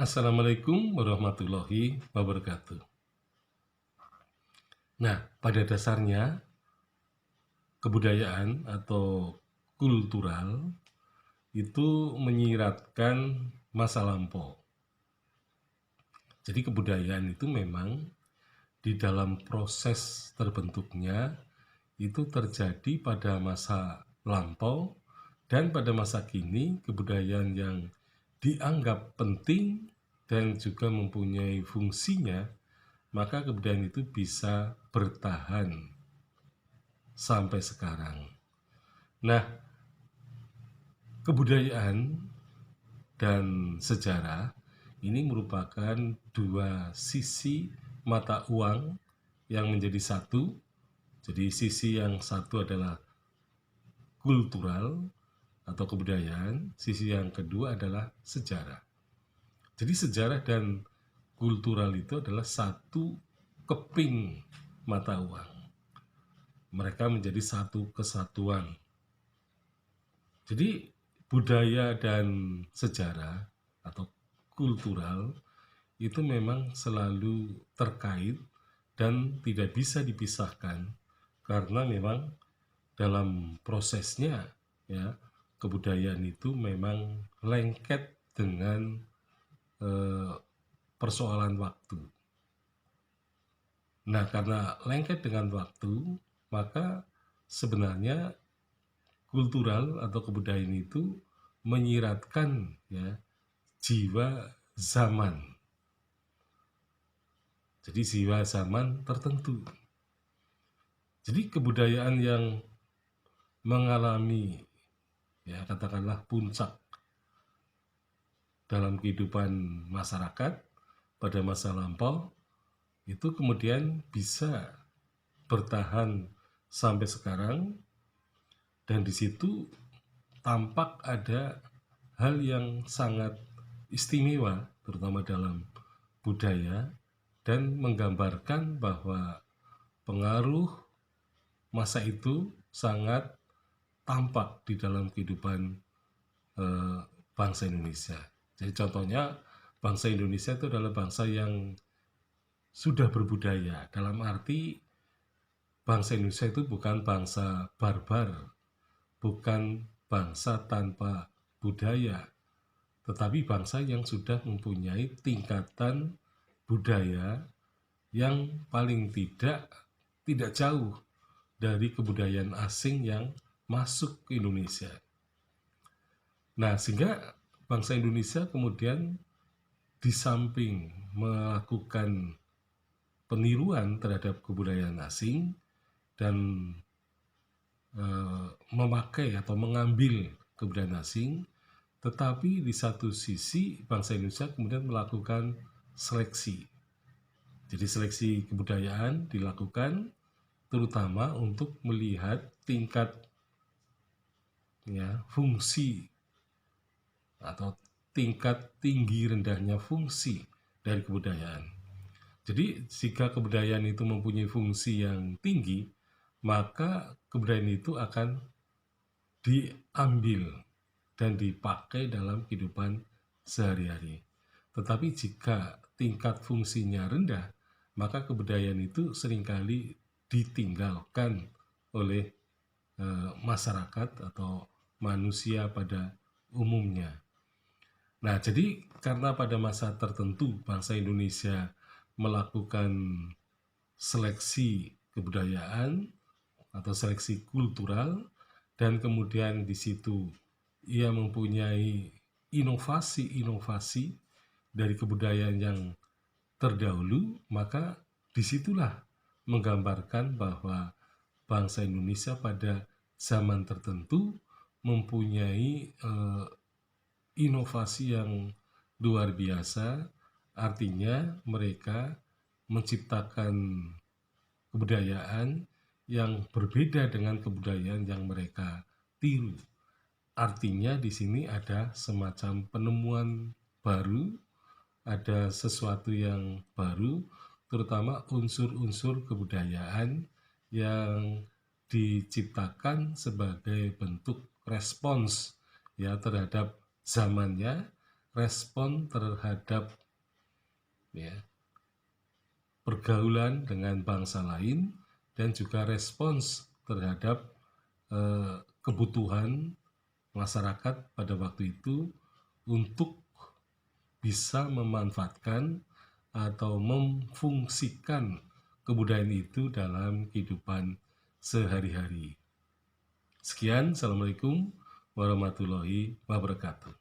Assalamualaikum warahmatullahi wabarakatuh. Nah, pada dasarnya kebudayaan atau kultural itu menyiratkan masa lampau. Jadi kebudayaan itu memang di dalam proses terbentuknya itu terjadi pada masa lampau dan pada masa kini kebudayaan yang dianggap penting dan juga mempunyai fungsinya, maka kebudayaan itu bisa bertahan sampai sekarang. Nah, kebudayaan dan sejarah ini merupakan dua sisi mata uang yang menjadi satu. Jadi sisi yang satu adalah kultural atau kebudayaan, sisi yang kedua adalah sejarah. Jadi sejarah dan kultural itu adalah satu keping mata uang. Mereka menjadi satu kesatuan. Jadi budaya dan sejarah atau kultural itu memang selalu terkait dan tidak bisa dipisahkan karena memang dalam prosesnya ya kebudayaan itu memang lengket dengan persoalan waktu. Nah, karena lengket dengan waktu, maka sebenarnya kultural atau kebudayaan itu menyiratkan ya jiwa zaman. Jadi jiwa zaman tertentu. Jadi kebudayaan yang mengalami ya katakanlah puncak dalam kehidupan masyarakat pada masa lampau itu kemudian bisa bertahan sampai sekarang, dan di situ tampak ada hal yang sangat istimewa terutama dalam budaya dan menggambarkan bahwa pengaruh masa itu sangat tampak di dalam kehidupan bangsa Indonesia. Jadi contohnya bangsa Indonesia itu adalah bangsa yang sudah berbudaya, dalam arti bangsa Indonesia itu bukan bangsa barbar, bukan bangsa tanpa budaya, tetapi bangsa yang sudah mempunyai tingkatan budaya yang paling tidak jauh dari kebudayaan asing yang masuk ke Indonesia. Nah, sehingga bangsa Indonesia kemudian di samping melakukan peniruan terhadap kebudayaan asing dan memakai atau mengambil kebudayaan asing, tetapi di satu sisi bangsa Indonesia kemudian melakukan seleksi. Jadi seleksi kebudayaan dilakukan terutama untuk melihat tingkat ya, fungsi atau tingkat tinggi rendahnya fungsi dari kebudayaan. Jadi jika kebudayaan itu mempunyai fungsi yang tinggi, maka kebudayaan itu akan diambil dan dipakai dalam kehidupan sehari-hari. Tetapi jika tingkat fungsinya rendah, maka kebudayaan itu seringkali ditinggalkan oleh masyarakat atau manusia pada umumnya. Nah, jadi karena pada masa tertentu bangsa Indonesia melakukan seleksi kebudayaan atau seleksi kultural, dan kemudian di situ ia mempunyai inovasi-inovasi dari kebudayaan yang terdahulu, maka disitulah menggambarkan bahwa bangsa Indonesia pada zaman tertentu mempunyai inovasi yang luar biasa. Artinya mereka menciptakan kebudayaan yang berbeda dengan kebudayaan yang mereka tiru. Artinya di sini ada semacam penemuan baru, ada sesuatu yang baru, terutama unsur-unsur kebudayaan yang diciptakan sebagai bentuk respons ya terhadap zamannya respon terhadap ya, pergaulan dengan bangsa lain, dan juga respons terhadap kebutuhan masyarakat pada waktu itu untuk bisa memanfaatkan atau memfungsikan kebudayaan itu dalam kehidupan sehari-hari. Sekian, Assalamualaikum warahmatullahi wabarakatuh.